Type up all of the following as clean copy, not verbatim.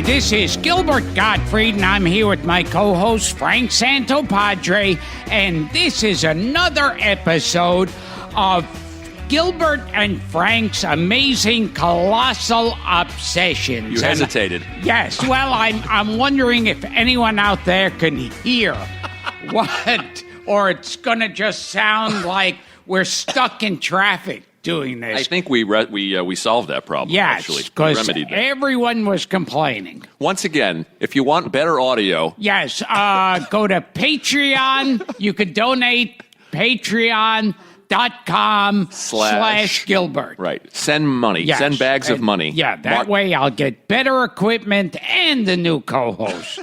Hi, this is Gilbert Gottfried, and I'm here with my co-host Frank Santopadre, and this is another episode of Gilbert and Frank's Amazing Colossal Obsessions. You hesitated. Yes, well, I'm wondering if anyone out there can hear what, or it's going to just sound like we're stuck in traffic doing this. I think we solved that problem. Yes, actually. because Remedied that. everyone was complaining. Once again, if you want better audio, Yes, go to Patreon. You could donate patreon.com/Gilbert. right? Send money. Yes, Send bags of and- money. Yeah, that way I'll get better equipment and the new co-host.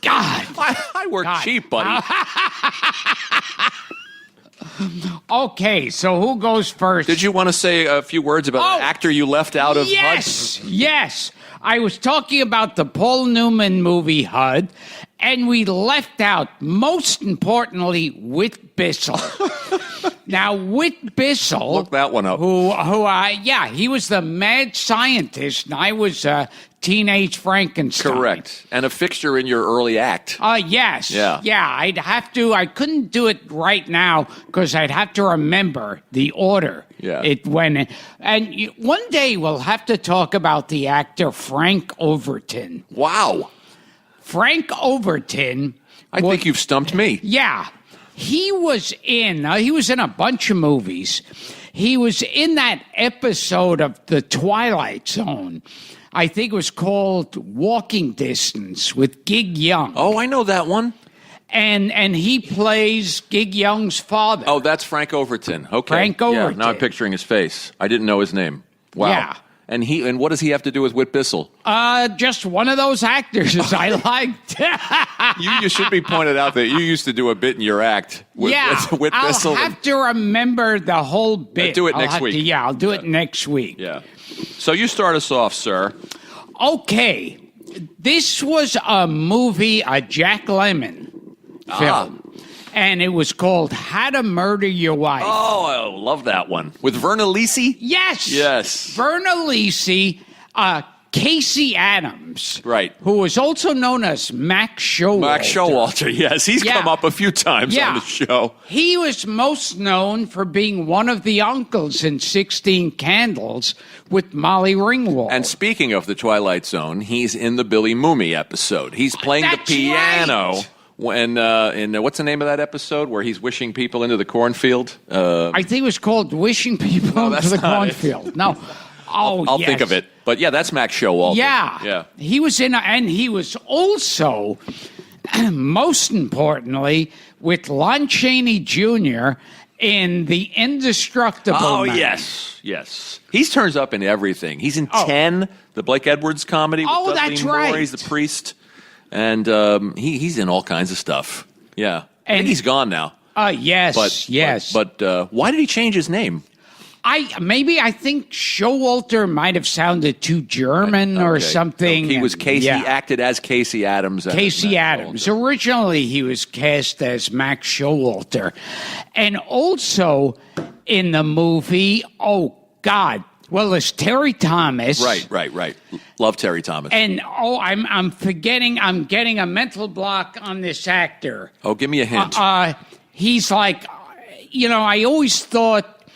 God. I work God. cheap, buddy. Okay, so who goes first? Did you want to say a few words about an actor you left out of Yes, yes. I was talking about the Paul Newman movie HUD, and we left out, most importantly, Whit Bissell. Now, Whit Bissell... Look that one up. He was the mad scientist, and I was teenage Frankenstein. Correct. And a fixture in your early act. Yes. Yeah. Yeah, I'd have to. I couldn't do it right now because I'd have to remember the order. Yeah. It went in. And one day we'll have to talk about the actor Frank Overton. Wow. Frank Overton. I think you've stumped me. Yeah. He was in a bunch of movies. He was in that episode of The Twilight Zone. I think it was called Walking Distance with Gig Young. Oh, I know that one. And he plays Gig Young's father. Oh, that's Frank Overton. Okay. Frank Overton. Yeah, now I'm picturing his face. I didn't know his name. Wow. Yeah. And what does he have to do with Whit Bissell? Just one of those actors I liked. You should be pointed out that you used to do a bit in your act with Whit Bissell. I'll have to remember the whole bit. Do it next week. I'll do it next week. Yeah. So you start us off, sir. Okay. This was a movie, a Jack Lemmon film. And it was called How to Murder Your Wife. Oh, I love that one. With Verna Lisi? Yes. Yes. Verna Lisi, Casey Adams. Right. Who was also known as Max Showalter. Max Showalter, yes. He's come up a few times on the show. He was most known for being one of the uncles in 16 Candles with Molly Ringwald. And speaking of the Twilight Zone, he's in the Billy Mooney episode. He's playing the piano. Right. When what's the name of that episode where he's wishing people into the cornfield? I think it was called Wishing People into the Cornfield. No. Oh, I'll think of it. But yeah, that's Max Showalter. Yeah. He was and he was also, most importantly, with Lon Chaney Jr. in The Indestructible Man. Yes. He turns up in everything. He's in 10, the Blake Edwards comedy with Dudley that's Moore. right. He's the priest. And he's in all kinds of stuff. Yeah. I think he's gone now. Yes. But why did he change his name? I think Showalter might have sounded too German or something. He was Casey, acted as Casey Adams. Casey Adams. Originally, he was cast as Max Showalter. And also in the movie, God. Well, there's Terry Thomas. Right. Love Terry Thomas. And I'm forgetting. I'm getting a mental block on this actor. Oh, give me a hint. He's like, I always thought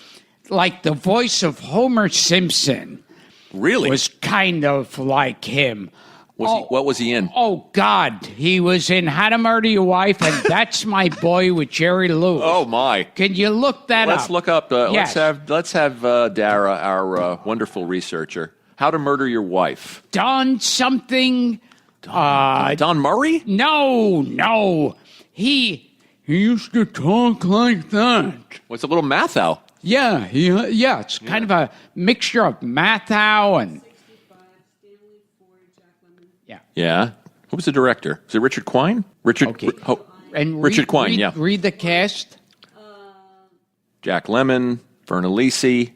like the voice of Homer Simpson. Really? Was kind of like him. What was he in? Oh, God. He was in How to Murder Your Wife and That's My Boy with Jerry Lewis. Oh, my. Can you look that up? Let's look up. Yes. Let's have Dara, our wonderful researcher. How to Murder Your Wife. Don something. Don Murray? No. He used to talk like that. What's a little Mathau? Yeah. It's kind of a mixture of Mathau and... Yeah. Who was the director? Is it Richard Quine? Richard Quine, Read the cast. Jack Lemmon, Verna Lisi,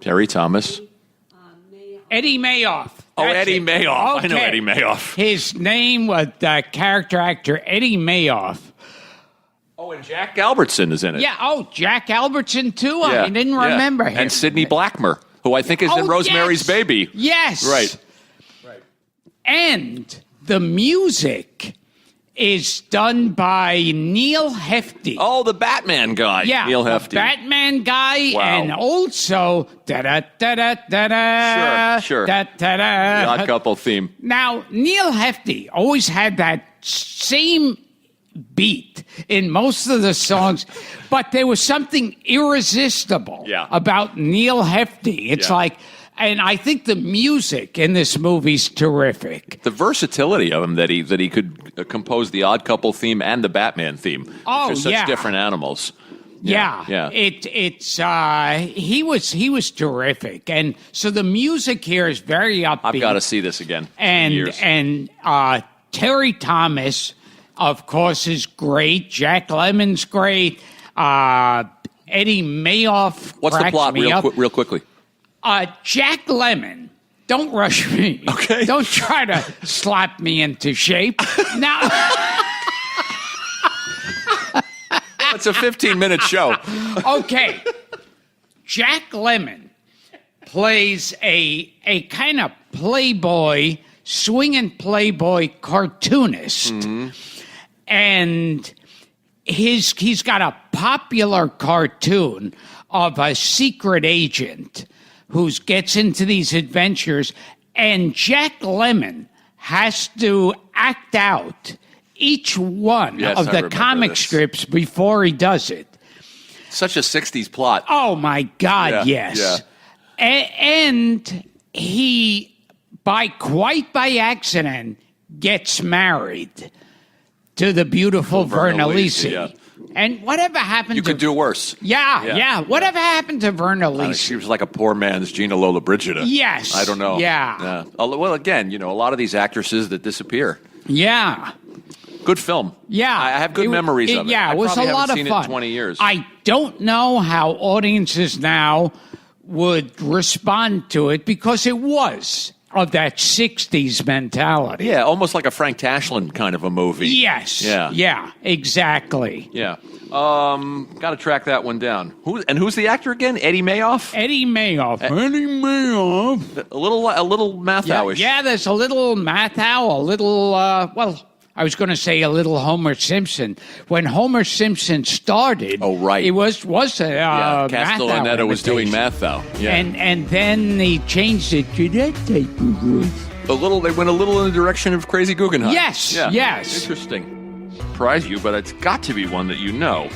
Terry Thomas. Eddie Mayoff. Eddie Mayoff. Okay. I know Eddie Mayoff. His name was character actor Eddie Mayoff. Oh, and Jack Albertson is in it. Yeah, Jack Albertson, too. I didn't remember him. And Sidney Blackmer, who I think is in Rosemary's Baby. Yes. Right. And the music is done by Neil Hefti. Oh, the Batman guy. Yeah, Neil Hefti. The Batman guy, Wow. and also da-da-da-da-da-da. Sure. Da-da-da. The Odd Couple theme. Now, Neil Hefti always had that same beat in most of the songs, but there was something irresistible about Neil Hefti. It's like, and I think the music in this movie's terrific. The versatility of him that he could compose the Odd Couple theme and the Batman theme. Oh, which are such different animals. Yeah. He was terrific, and so the music here is very upbeat. I've got to see this again. And Terry Thomas, of course, is great. Jack Lemmon's great. Eddie Mayoff. What's the plot, real quickly? Jack Lemmon. Don't rush me. Okay. Don't try to slap me into shape. Now. It's a 15-minute show. Okay. Jack Lemmon plays a kind of playboy, swinging playboy cartoonist. Mm-hmm. And he's got a popular cartoon of a secret agent who gets into these adventures, and Jack Lemmon has to act out each one of the comic strips before he does it. Such a 60s plot. Oh, my God, yes. Yeah. And he, quite by accident, gets married to the beautiful Verna Lisi. Yeah. And whatever happened You could do worse. Yeah. Whatever happened to Verna Lisi? She was like a poor man's Gina Lollobrigida. Yes. I don't know. Yeah. Well, again, a lot of these actresses that disappear. Yeah. Good film. Yeah. I have good memories of it. Yeah, it was a lot of fun. I've seen it in 20 years. I don't know how audiences now would respond to it because it was of that 60s mentality. Yeah, almost like a Frank Tashlin kind of a movie. Yes. Yeah, exactly. Yeah. Got to track that one down. Who's the actor again? Eddie Mayoff? Eddie Mayoff. A little Matthau-ish. Yeah, there's a little Matthau, a little, I was going to say a little Homer Simpson. When Homer Simpson started, it was Castellaneta was doing Matthau. Yeah. And then they changed it to that type of voice. They went a little in the direction of Crazy Guggenheim. Yes. Interesting. Surprise you, but it's got to be one that you know.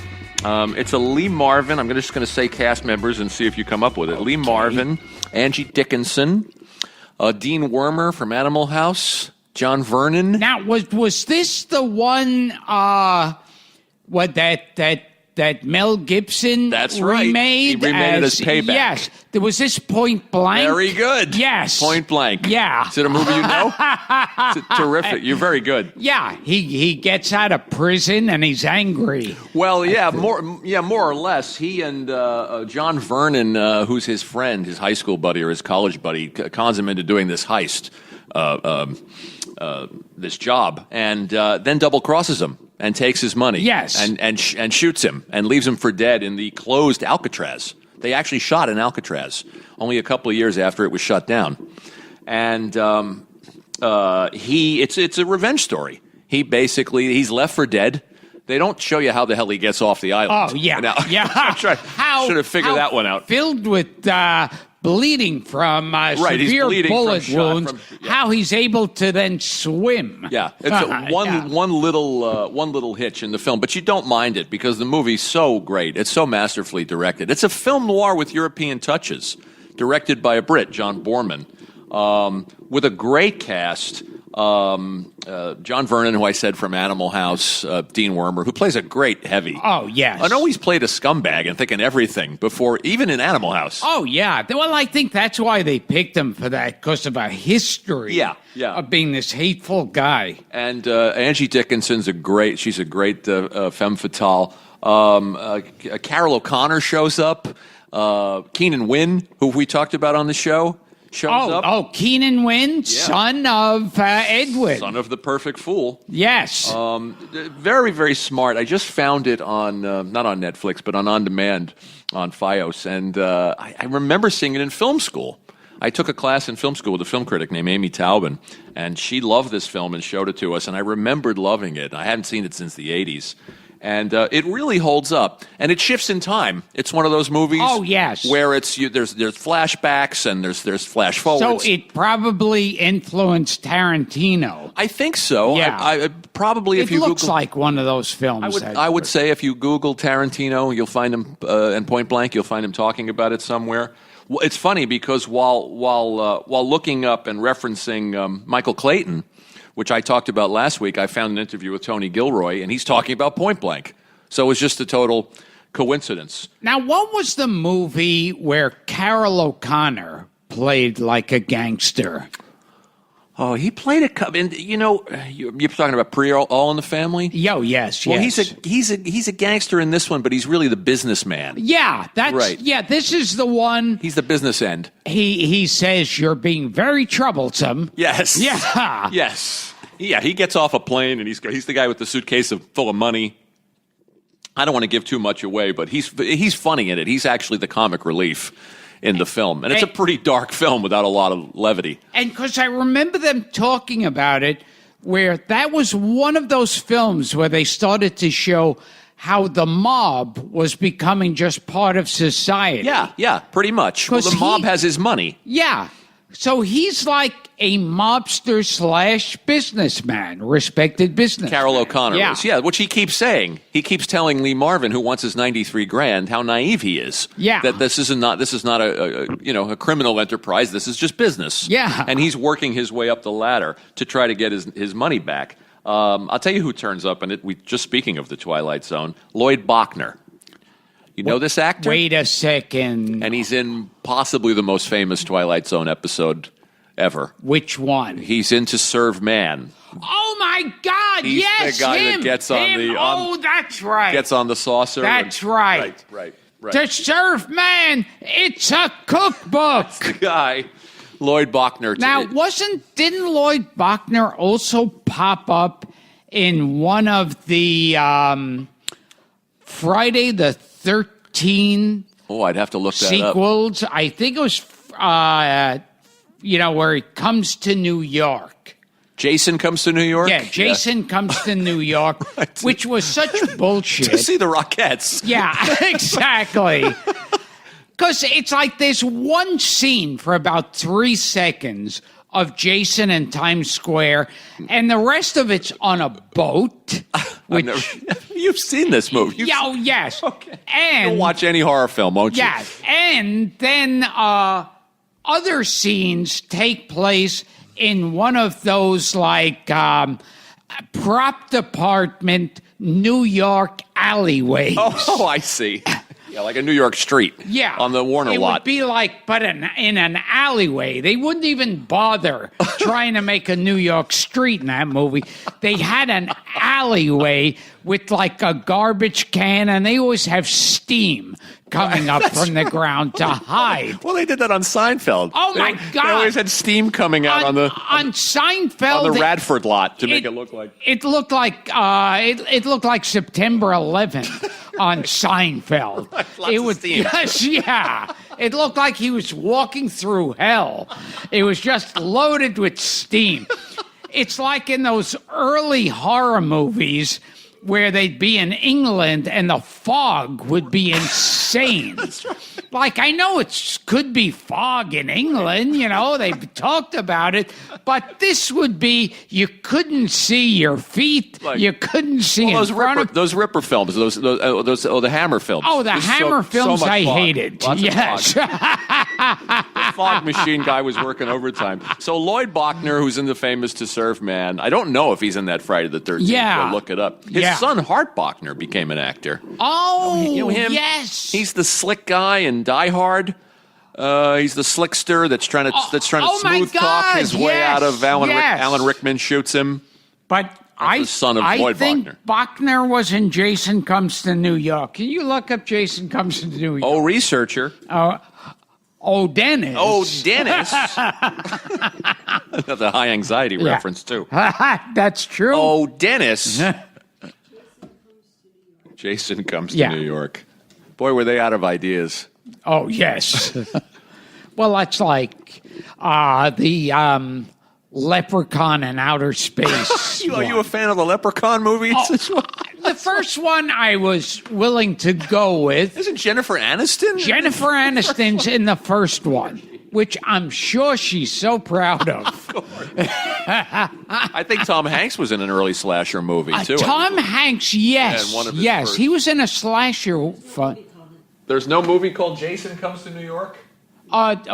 It's a Lee Marvin. I'm just going to say cast members and see if you come up with it. Okay. Lee Marvin, Angie Dickinson, Dean Wormer from Animal House, John Vernon. Now, was this the one that Mel Gibson That's right. remade? He remade it as Payback. Yes. There was this Point Blank. Very good. Yes. Point Blank. Yeah. Is it a movie you know? It's terrific. You're very good. Yeah. He gets out of prison and he's angry. Well, more or less. He and John Vernon, who's his friend, his high school buddy or his college buddy, cons him into doing this heist. This job, and then double crosses him and takes his money. Yes, and shoots him and leaves him for dead in the closed Alcatraz. They actually shot in Alcatraz only a couple of years after it was shut down, and it's a revenge story. He's left for dead. They don't show you how the hell he gets off the island. Oh yeah, should have figured that one out. Filled with bleeding from severe bullet wounds, how he's able to then swim. Yeah, it's one little hitch in the film, but you don't mind it because the movie's so great. It's so masterfully directed. It's a film noir with European touches, directed by a Brit, John Boorman, with a great cast. John Vernon, who I said from Animal House, Dean Wormer, who plays a great heavy. Oh, yes. I know he's played a scumbag and thinking everything before, even in Animal House. Oh, yeah. Well, I think that's why they picked him for that, because of a history of being this hateful guy. And Angie Dickinson's she's a great femme fatale. Carol O'Connor shows up. Keenan Wynn, who we talked about on the show, shows up. Oh, Keenan Wynn, son of Edward. Son of the perfect fool. Yes. Very, very smart. I just found it on, not on Netflix, but on demand on Fios. And I remember seeing it in film school. I took a class in film school with a film critic named Amy Taubin, and she loved this film and showed it to us, and I remembered loving it. I hadn't seen it since the 80s. And it really holds up, and it shifts in time. It's one of those movies, Oh, yes. where there's flashbacks and there's flash forwards. So it probably influenced Tarantino. I think so. Yeah. I probably if It you looks Google, like one of those films. I would say if you Google Tarantino, you'll find him, and Point Blank, you'll find him talking about it somewhere. Well, it's funny because while looking up and referencing Michael Clayton, which I talked about last week, I found an interview with Tony Gilroy, and he's talking about Point Blank. So it was just a total coincidence. Now, what was the movie where Carol O'Connor played like a gangster? Oh, he played a couple. And you're talking about All in the Family. Yes. Well, he's a gangster in this one, but he's really the businessman. Yeah, that's Right. Yeah, this is the one. He's the business end. He says you're being very troublesome. Yes. Yeah. Yes. Yeah. He gets off a plane, and he's the guy with the suitcase full of money. I don't want to give too much away, but he's funny in it. He's actually the comic relief in the film, and it's a pretty dark film without a lot of levity. And because I remember them talking about it, where that was one of those films where they started to show how the mob was becoming just part of society. Yeah, pretty much. Well, 'Cause the mob he- has his money. Yeah. So he's like a mobster / businessman, respected businessman. Carol O'Connor Yeah. is, which he keeps saying. He keeps telling Lee Marvin, who wants his $93,000, how naive he is. Yeah. That this is not a criminal enterprise. This is just business. Yeah. And he's working his way up the ladder to try to get his money back. I'll tell you who turns up, and speaking of the Twilight Zone, Lloyd Bachner. You know this actor? Wait a second. And he's in possibly the most famous Twilight Zone episode ever. Which one? He's in To Serve Man. Oh my God! He's yes, the guy him, that gets on him. the Oh, that's right. gets on the saucer. That's right. Right. To serve man, it's a cookbook. The guy, Lloyd Bachner. Now, didn't Lloyd Bachner also pop up in one of the Friday the 13th Oh, I'd have to look that up. sequels? I think it was, where he comes to New York. Jason Comes to New York? Yeah, Jason Comes to New York, which was such To bullshit. see the Rockettes. Yeah, exactly. Because it's like there's one scene for about 3 seconds of Jason in Times Square, and the rest of it's on a boat. Which, You've seen this movie. yes. Okay. And You'll watch any horror film, won't you? yes, and then other scenes take place in one of those like prop department New York alleyways. Oh, I see. Yeah, like a New York street. Yeah. On the Warner it lot. It would be like, but in an alleyway. They wouldn't even bother trying to make a New York street in that movie. They had an alleyway with like a garbage can, and they always have steam coming up from the ground to hide. Well, they did that on Seinfeld. Oh, my They God. always had steam coming out on Seinfeld. the Radford lot to make it look like. It looked like it looked like September 11th on Seinfeld. Lots of steam. Yes, yeah. It looked like he was walking through hell. It was just loaded with steam. It's like in those early horror movies where they'd be in England and the fog would be insane. Like, I know it could be fog in England, they've talked about it, but this would be, you couldn't see your feet, you couldn't see Well, those those Ripper films, the Hammer films. Oh, the There's Hammer films much I fog. hated. Lots of Yes. fog. The fog machine guy was working overtime. So Lloyd Bachner, who's in the famous To Serve Man, I don't know if he's in that Friday the 13th. Yeah. We'll look it up. His Yeah. son, Hart Bachner, became an actor. Oh, You know him? yes. He's the slick guy in Die Hard. He's the slickster that's trying to oh my smooth talk God, his way out of Alan. yes. Alan Rickman shoots him. But the son of I Lloyd think Bachner. Bachner was in Jason Comes to New York. Can you look up Jason Comes to New York? Oh, researcher. Oh, Dennis. Oh, Dennis. That's a high anxiety reference, too. That's true. Oh, Dennis. Jason Comes to Yeah. New York. Boy, were they out of ideas. Oh, yes. Well, that's like the Leprechaun in Outer Space. Are you a fan of the Leprechaun movies as well? The first one I was willing to go with. Isn't Jennifer Aniston? Jennifer Aniston's in the first one, which I'm sure she's so proud of. I think Tom Hanks was in an early slasher movie, too. Tom Hanks, yes. And one of his yes, first- he was in a slasher fun. There's no movie called Jason Comes to New York? Friday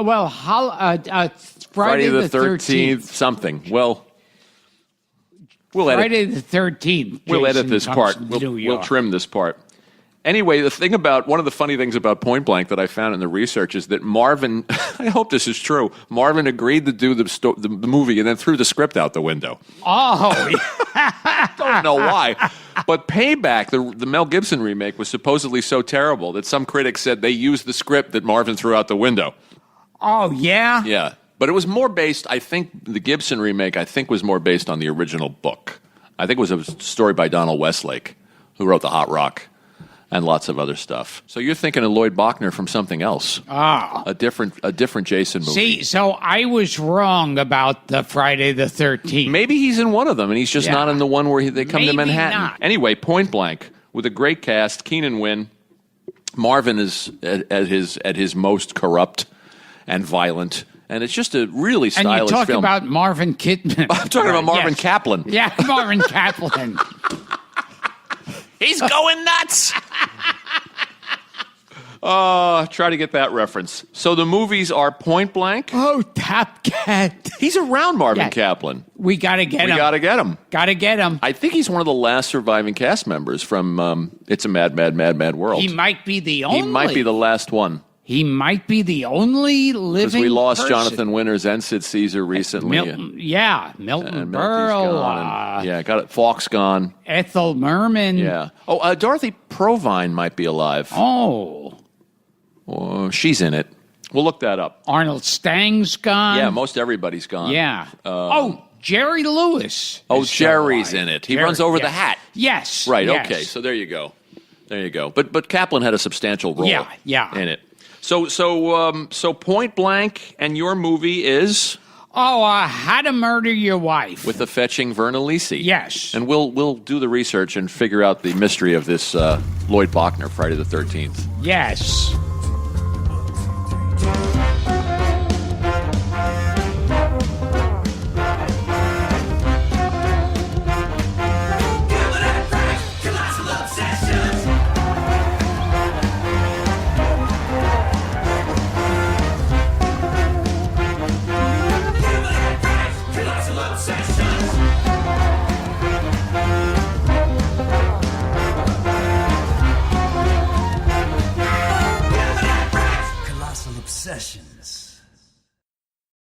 the 13th. Something. Well, we'll edit. Friday the 13th. We'll edit Jason this Comes part. to We'll New York. trim this part. Anyway, one of the funny things about Point Blank that I found in the research is that Marvin, I hope this is true, Marvin agreed to do the movie and then threw the script out the window. Oh, Don't know why. But Payback, the Mel Gibson remake, was supposedly so terrible that some critics said they used the script that Marvin threw out the window. oh yeah? Yeah. But it was more based, I think, the Gibson remake, was more based on the original book. I think it was a story by Donald Westlake, who wrote The Hot Rock and lots of other stuff. So you're thinking of Lloyd Bachner from something else. A different Jason movie. See, so I was wrong about the Friday the 13th. Maybe he's in one of them, and he's just Yeah. not in the one where they come to Maybe Manhattan. not. Anyway, Point Blank, with a great cast, Keenan Wynn. Marvin is at his most corrupt and violent, and it's just a really And stylish you talk film. about Marvin Kidman. I'm talking about Marvin Yes. Kaplan. Yeah, Marvin Kaplan. He's going nuts. Try to get that reference. So the movies are Point Blank. Oh, Top Cat. He's around Marvin Yeah. Kaplan. We got to get We him. got to get him. Got to get him. I think he's one of the last surviving cast members from It's a Mad, Mad, Mad, Mad World. He might be the only. He might be the last one. He might be the only Because living we lost person. Jonathan Winters and Sid Caesar recently. Milton, yeah, Milton and Milton's Berle, gone. And, yeah, got it. Falk's gone. Ethel Merman. Yeah. Oh, Dorothy Provine might be alive. Oh, She's in it. We'll look that up. Arnold Stang's gone. Yeah, most everybody's gone. Yeah. Jerry Lewis. Oh, is still Jerry's alive. in it. He Jerry, runs over the yes. hat. Yes. Right. yes. Okay. So there you go. There you go. But Kaplan had a substantial role. Yeah. In it. So Point Blank, and your movie is How to Murder Your Wife. with the fetching Verna Lisi. Yes. And we'll do the research and figure out the mystery of this Lloyd Bachner Friday the 13th. Yes.